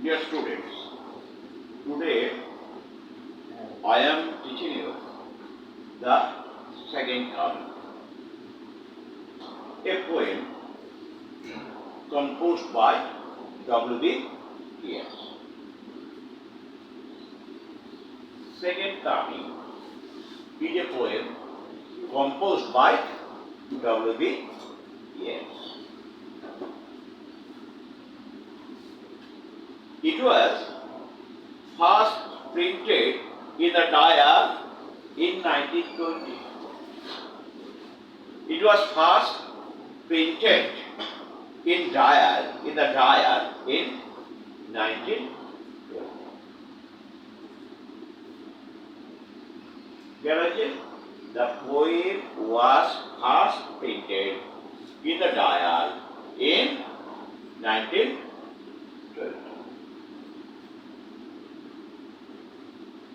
Dear students, today I am teaching you the second term, a poem composed by W.B. Yeats. Second coming is a poem composed by W.B. Yeats. It was first printed in the dial in 1920. It was first printed in the dial in 1920. The poem was first printed in the dial in 1920.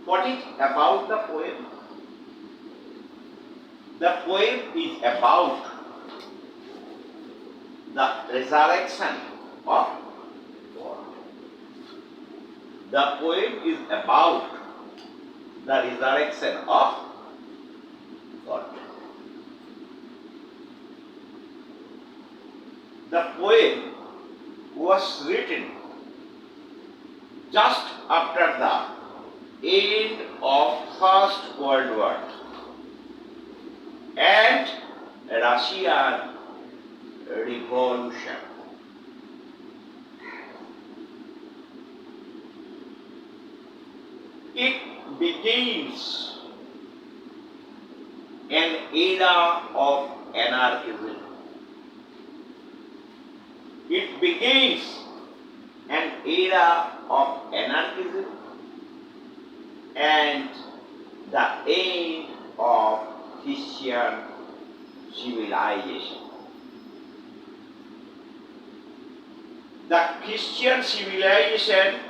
What is about the poem? The poem is about the resurrection of God. The poem is about the resurrection of God. The poem was written just after the end of First World War and Russian Revolution. It begins an era of anarchism. It begins an era of anarchism and the end of Christian civilization. The Christian civilization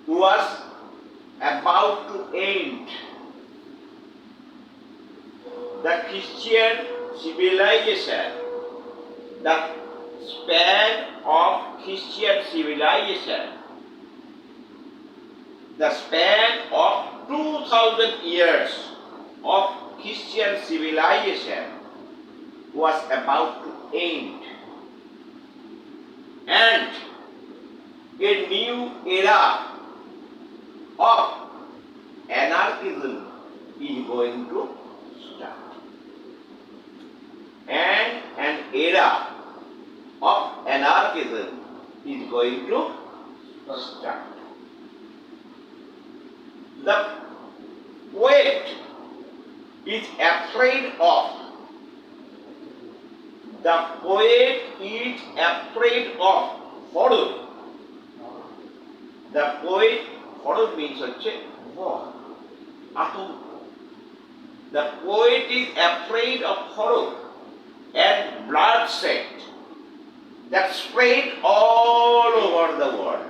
was about to end. The Christian civilization, the span of Christian civilization, the span of 2000 years of Christian civilization was about to end, and a new era of anarchism is going to start. And an era of anarchism is going to start. The poet is afraid of. The poet is afraid of horror. The poet, horror means war, atom. The poet is afraid of horror and bloodshed that spread all over the world.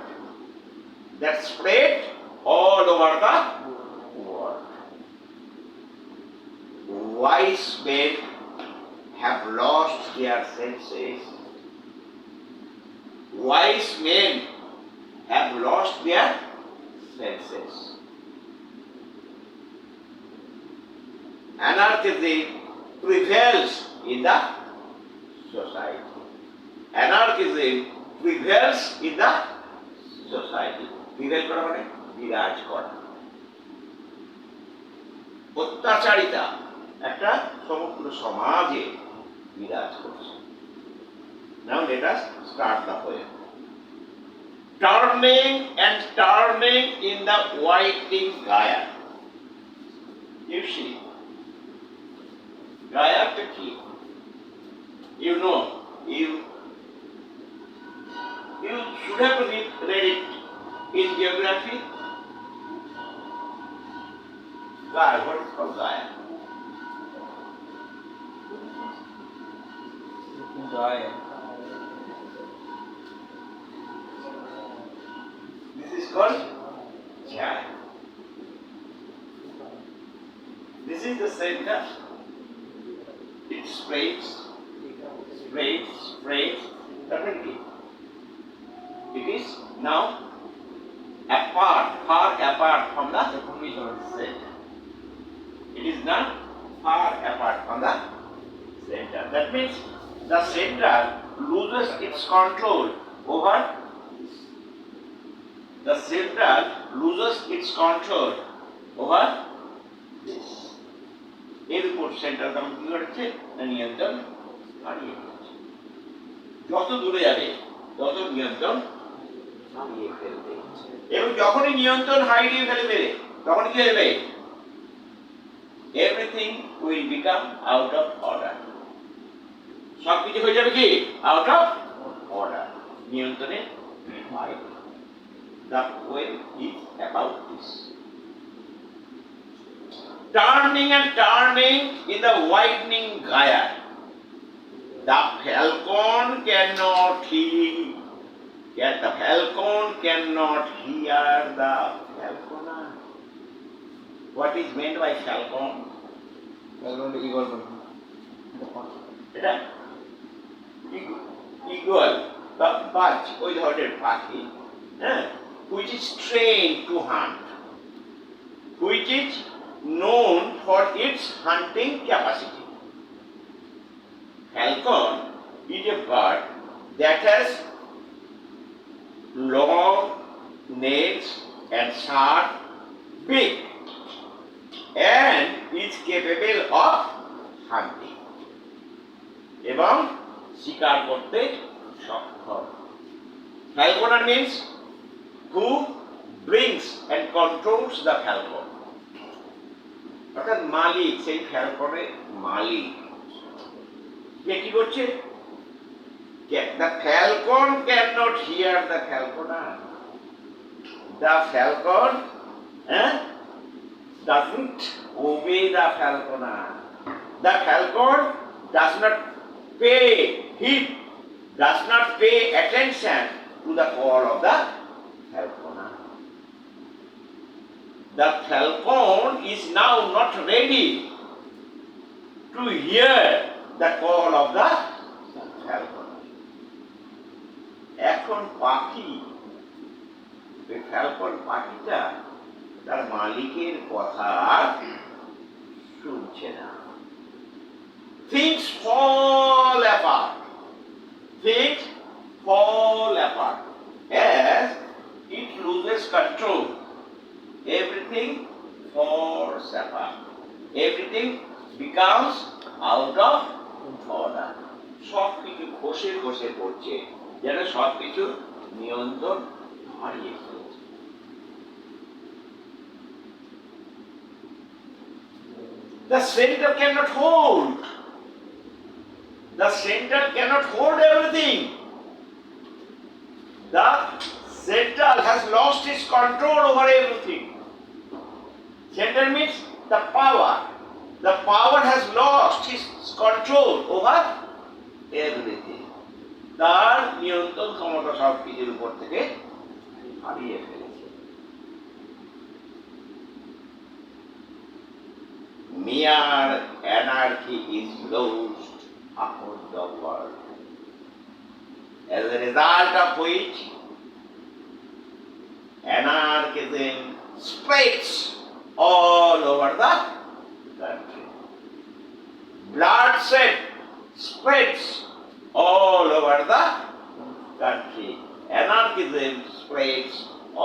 That spread all over the world. Wise men have lost their senses. Wise men have lost their senses. Anarchism prevails in the society. Anarchism prevails in the society. Prevail করা মানে বিরাজ করা। অত্যাচারিতা একটা সমগ্র সমাজে বিরাজ করছে। Now let us start the poem. Turning and turning in the winding Gaia. You see, Gaia টা কি? You know, you should have read it in geography. Gaia, what is called Gaia? Gaia. This is called Gaia. This is the center. It spreads, spreads differently. It is now apart, far apart from the center. It is now far apart from the center. That means the center loses its control over the center loses its control over this. এর উপর centre তখন কি করছে না নিয়ন্ত্রণ হারিয়ে ফেলছে। যত দূরে যাবে তত নিয়ন্ত্রণ হারিয়ে ফেলবে এবং যখনই নিয়ন্ত্রণ হারিয়ে ফেলবে তখন কি হবে everything will become out of order. সব কিছু হয়ে যাবে কি আউট অফ অর্ডার, নিয়ন্ত্রণের বাইরে। The way is about this. Turning and turning in the widening gyre. The falcon cannot hear. The falcon cannot hear the falconer. What is meant by falcon? এটা eagle, the bird, ওই ধরনের পাখি, হ্যাঁ, which is trained to hunt, which is known for its hunting capacity. Falcon is a bird that has long necks and sharp beak and is capable of hunting. এবং শিকার করতে সক্ষম। Falconer means who brings and controls the falcon. অর্থাৎ মালিক, সেই ফ্যালকনের মালিক। কে কি করছে? The falcon cannot hear the falconer. The falcon doesn't obey the falconer. The falcon does not pay heed, does not pay attention to the call of the falconer. The falcon is now not ready to hear the call of the falconer. এখন পাখি, এই falcon পাখিটা তার মালিকের কথা শুনছে না। Things fall apart. Things fall apart as it loses control. Everything falls apart. Everything becomes out of order. সব কিছু খসে খসে পড়ছে, যেন সব কিছু নিয়ন্ত্রণ হারিয়ে ফেলছে। The center cannot hold. The center cannot hold everything. The center has lost its control over everything. Center means the power. The power has lost its control over everything. তার নিয়ন্ত্রণ ক্ষমতা সব কিছুর উপর থেকে হারিয়ে ফেলেছে। Mere anarchy is loosed upon the world, as a result of which anarchism spreads all over the country. Bloodshed spreads all over the country. Anarchism spreads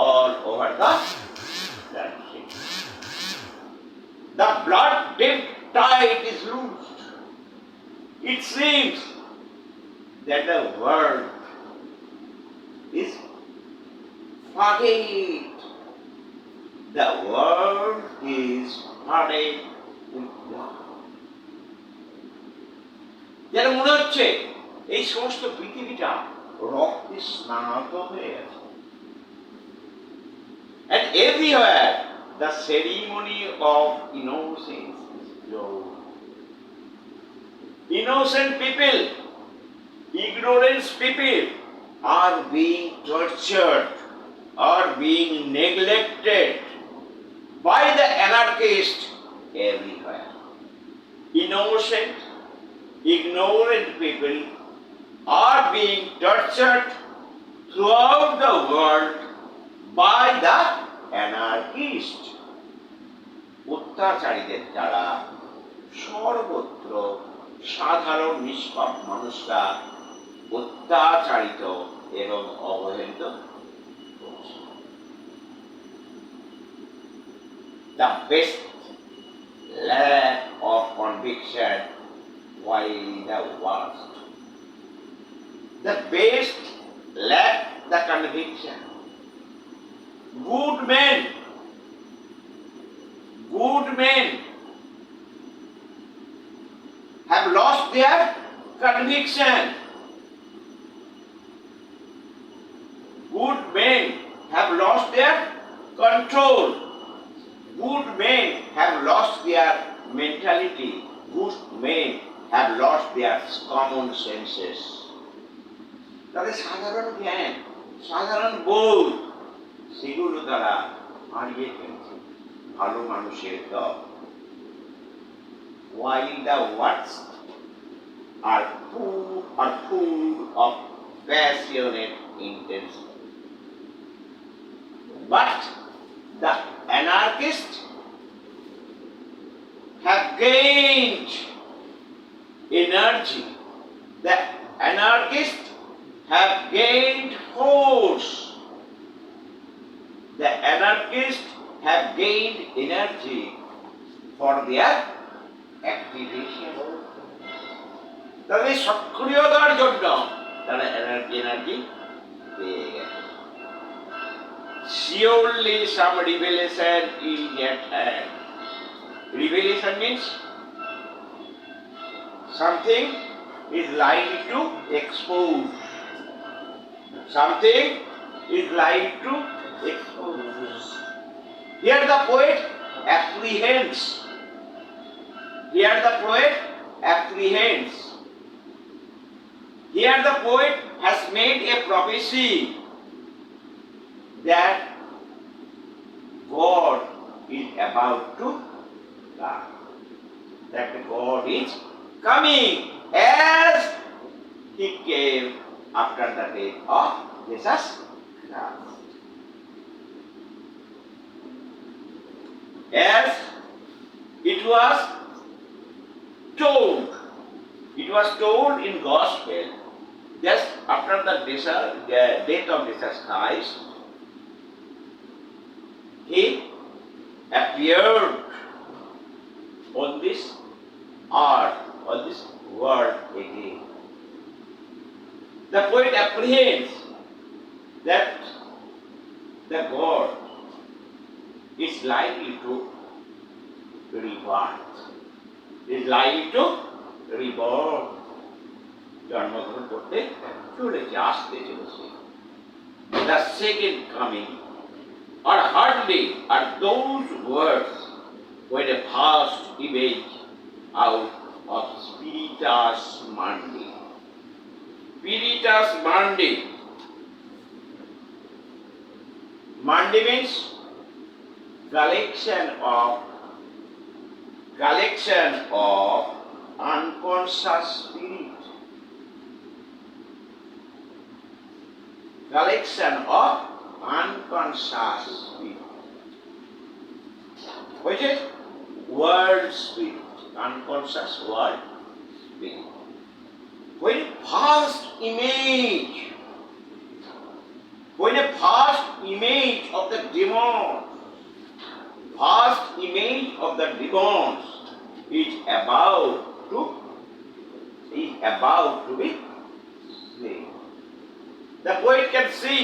all over the country. The blood tide is loosed. It seems that the world is flooded. The world is flooded with blood. যেন মনে হচ্ছে এই সমস্ত পৃথিবীটা রক্তে স্নাত হয়ে আছে। And everywhere the ceremony of innocence is closed. Innocent people, ignorant people are being tortured, are being neglected by the anarchists everywhere. Innocent, ignorant people are being tortured throughout the world by the anarchist. অত্যাচারীদের দ্বারা সর্বত্র সাধারণ নিষ্পাপ মানুষরা অত্যাচারিত এবং অবহেলিত হচ্ছে। The best lack of conviction while the worst. The best lack the conviction. Good men have lost their conviction. Good men have lost their control. Good men have lost their mentality. Good men have lost their common senses. তাদের সাধারণ জ্ঞান, সাধারণ বোধ, সেগুলো তারা হারিয়ে ফেলছে ভালো মানুষের দল। While the worst are full of passionate intensity. But the anarchists have gained energy. The anarchists have gained force. The anarchists have gained energy for their activation. তাদের সক্রিয়তার জন্য তারা এনার্জি পেয়ে গেছে। Surely some revelation is at hand. Revelation means something is likely to expose. Something is likely to expose. Here the poet apprehends. Here the poet apprehends. Here the poet has made a prophecy that God is about to come. That God is coming as He came after the death of Jesus Christ. As it was told in Gospel, just after the death of Jesus Christ, He appeared on this earth, on this world again. The poet apprehends that the God is likely to rebirth, is likely to reborn. জন্মগ্রহণ করতে চলেছে, আসতে চলেছে। The second coming or hardly are those words when a first image out of Spiritus Mundi. Spiritus Mundi. Mundi means collection of unconscious spirit. Collection of unconscious spirit. Which is world spirit, unconscious world spirit. When a vast image of the demons, is about to be slain. The poet can see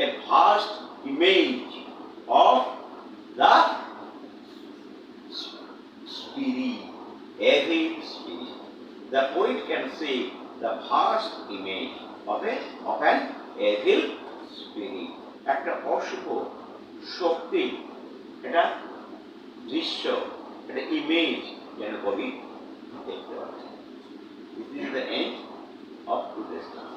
a vast image of the spirit, evil spirit. The poet can see the vast image of an evil spirit. একটা অশুভ শক্তি, একটা দৃশ্য, একটা image যেন কবি দেখতে পাচ্ছেন। This is the end of today's class.